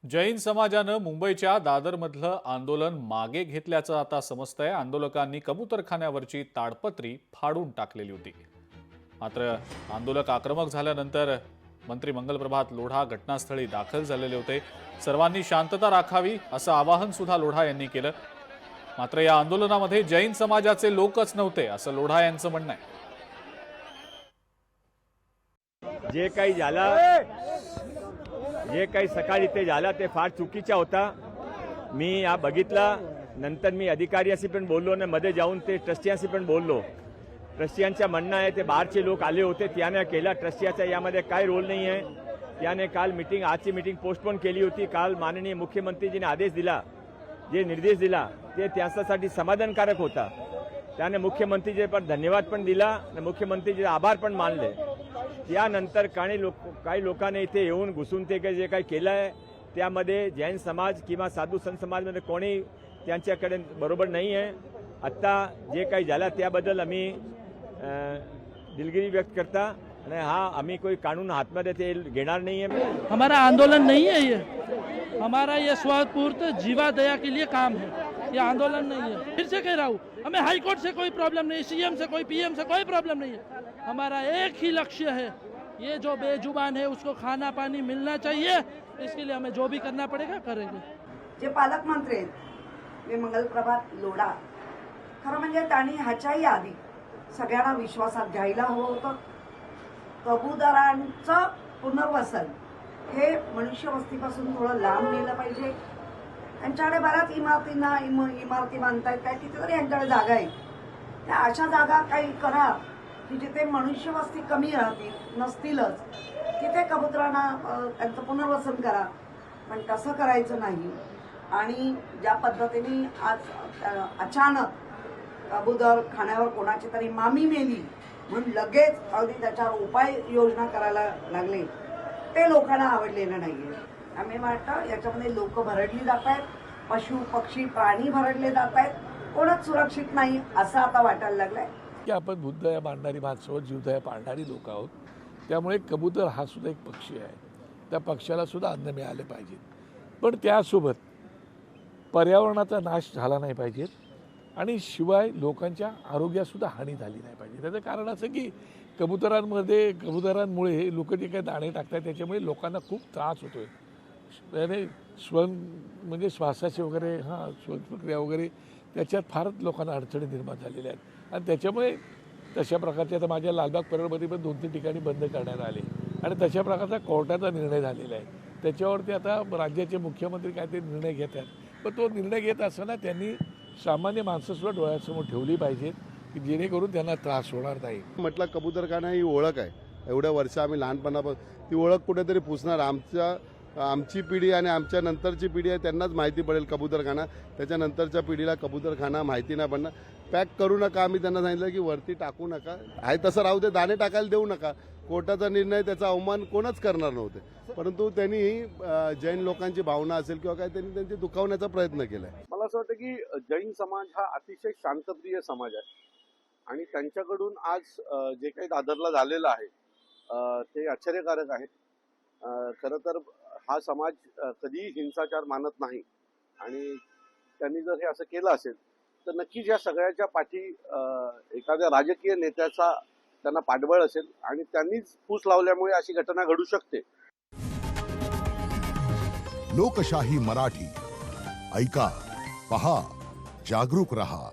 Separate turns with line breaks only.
जैन समाजानं मुंबईच्या दादरमधलं आंदोलन मागे घेतल्याचं आता समजतंय। आंदोलकांनी कबूतरखान्यावरची ताडपत्री फाडून टाकलेली होती। मात्र आंदोलक आक्रमक झाल्यानंतर मंत्री मंगलप्रभात लोढा घटनास्थळी दाखल झालेले होते। सर्वांनी शांतता राखावी असं आवाहन सुद्धा लोढा यांनी केलं। मात्र या आंदोलनामध्ये जैन समाजाचे लोकच नव्हते असं लोढा यांचं म्हणणं आहे।
जे काही सकाळी ते झालं ते फार चुकीचा होता। मी या बघितला, नंतर मी अधिकाऱ्यांशी पण बोललो आणि मध्ये जाऊन ते ट्रस्टियांशी पण बोललो। ट्रस्टियांचं म्हणणं आहे ते बाहेरचे लोक आले होते, त्याने केला। ट्रस्टियाचा यामध्ये काय रोल नाही आहे। त्याने काल मीटिंग, आजची मीटिंग पोस्टपोन केली होती। काल माननीय मुख्यमंत्रीजीने आदेश दिला, जे निर्देश दिला ते त्यांच्यासाठी समाधानकारक होता। त्याने मुख्यमंत्रीजी पण धन्यवाद पण दिला आणि मुख्यमंत्रीचे आभार पण मानले। त्यानंतर काही लोकांनी इथे येऊन घुसून ते जे काही केलं आहे त्यामध्ये जैन समाज किंवा साधू संत समाजमध्ये कोणी त्यांच्याकडे बरोबर नाही आहे। आत्ता जे काही झालं त्याबद्दल आम्ही दिलगिरी व्यक्त करता आणि आम्ही कोई कानून हातमध्ये ते घेणार नाही आहे।
हमारा आंदोलन नहीं है ये, हमारा ये स्वपूर्त जीवा दया के लिए काम है, ये आंदोलन नहीं है। फिर से कह रहा हूँ, हमें हाई कोर्ट से कोई प्रॉब्लम नहीं, सीएम से कोई पीएम से कोई प्रॉब्लम नहीं है। हमारा एक ही लक्ष्य है, ये जो बेजुबान है उसको खाना पानी मिलना चाहिए। इसके लिए हमें जो भी करना पड़ेगा करेंगे।
जे पालकमंत्री आहेत ते मंगलप्रभात लोढा, खरं म्हणजे त्यांनी ह्याच्याही आधी सगळ्यांना विश्वासात घ्यायला हवं होतं। कबूतरांचं पुनर्वसन हे मनुष्यवस्तीपासून थोडं लांब नेलं पाहिजे। त्यांच्याकडे बऱ्याच इमारती बांधतायत, काय तिथे तरी यांच्याकडे जागा आहे, त्या अशा जागा काही करा की जिथे मनुष्यवस्ती कमी राहतील, नसतीलच तिथे कबुतरांना त्यांचं पुनर्वसन करा। पण तसं करायचं नाही। आणि ज्या पद्धतीने आज अचानक कबूतर खाण्यावर कोणाची तरी मामी मेली म्हणून लगेच अगदी त्याच्यावर उपाययोजना करायला लागले, ते लोकांना आवडलेलं नाहीये। आम्ही वाटतं याच्यामध्ये लोक भरडली जात आहेत, पशु पक्षी प्राणी भरडले जात आहेत, कोणच सुरक्षित नाही असं आता वाटायला लागलंय।
की आपण बुद्धदया मानणारी माणसं, जीवदया पाळणारी लोक आहोत। त्यामुळे कबूतर हा सुद्धा एक पक्षी आहे, त्या पक्षाला सुद्धा अन्न मिळाले पाहिजे। पण त्यासोबत पर्यावरणाचा नाश झाला नाही पाहिजे आणि शिवाय लोकांच्या आरोग्यासुद्धा हानी झाली नाही पाहिजे। त्याचं कारण असं की कबुतरांमुळे लोक जे काही दाणे टाकतात त्याच्यामुळे लोकांना खूप त्रास होतोय। त्याने म्हणजे श्वासाचे वगैरे श्वासप्रक्रिया वगैरे त्याच्यात फारच लोकांना अडचणी निर्माण झालेल्या आहेत। आणि त्याच्यामुळे तशा प्रकारचे आता माझ्या लालबाग परेडमध्ये पण 2-3 ठिकाणी बंद करण्यात आले आणि तशा प्रकारचा कोर्टाचा निर्णय झालेला आहे। त्याच्यावरती आता राज्याचे मुख्यमंत्री काहीतरी निर्णय घेतात, पण तो निर्णय घेत असताना त्यांनी सामान्य माणसंसुद्धा डोळ्यासमोर ठेवली पाहिजेत की जेणेकरून त्यांना त्रास होणार नाही।
म्हटलं कबूतरखाना ही ओळख आहे, एवढ्या वर्ष आम्ही लहानपणापासून ती ओळख कुठेतरी पुसणार। आमची पिढी आणि आमच्या नंतरची पिढी आहे त्यांनाच माहिती पडेल कबूतरखाना, त्याच्यानंतरच्या पिढीला कबूतरखाना माहिती नाही पडणार। पॅक करू नका, आम्ही त्यांना सांगितलं की वरती टाकू नका, आहे तसं राहू दे, दाणे टाकायला देऊ नका। कोर्टाचा निर्णय, त्याचा अवमान कोणच करणार नव्हते, परंतु त्यांनी जैन लोकांची भावना असेल किंवा काय त्यांनी त्यांची दुखावण्याचा प्रयत्न केलाय।
मला असं वाटतं की जैन समाज हा अतिशय शांतप्रिय समाज आहे आणि त्यांच्याकडून आज जे काही दादरला झालेलं आहे ते आश्चर्यकारक आहे। खरं तर हा समाज कधीही हिंसाचार मानत नाही आणि त्यांनी जर हे असं केलं असेल तर नक्कीच या सगळ्याच्या पाठी एखाद्या राजकीय नेत्याचा त्यांना पाठबळ असेल आणि त्यांनीच फूस लावल्यामुळे अशी घटना घडू शकते।
लोकशाही मराठी ऐका, पहा, जागरूक रहा।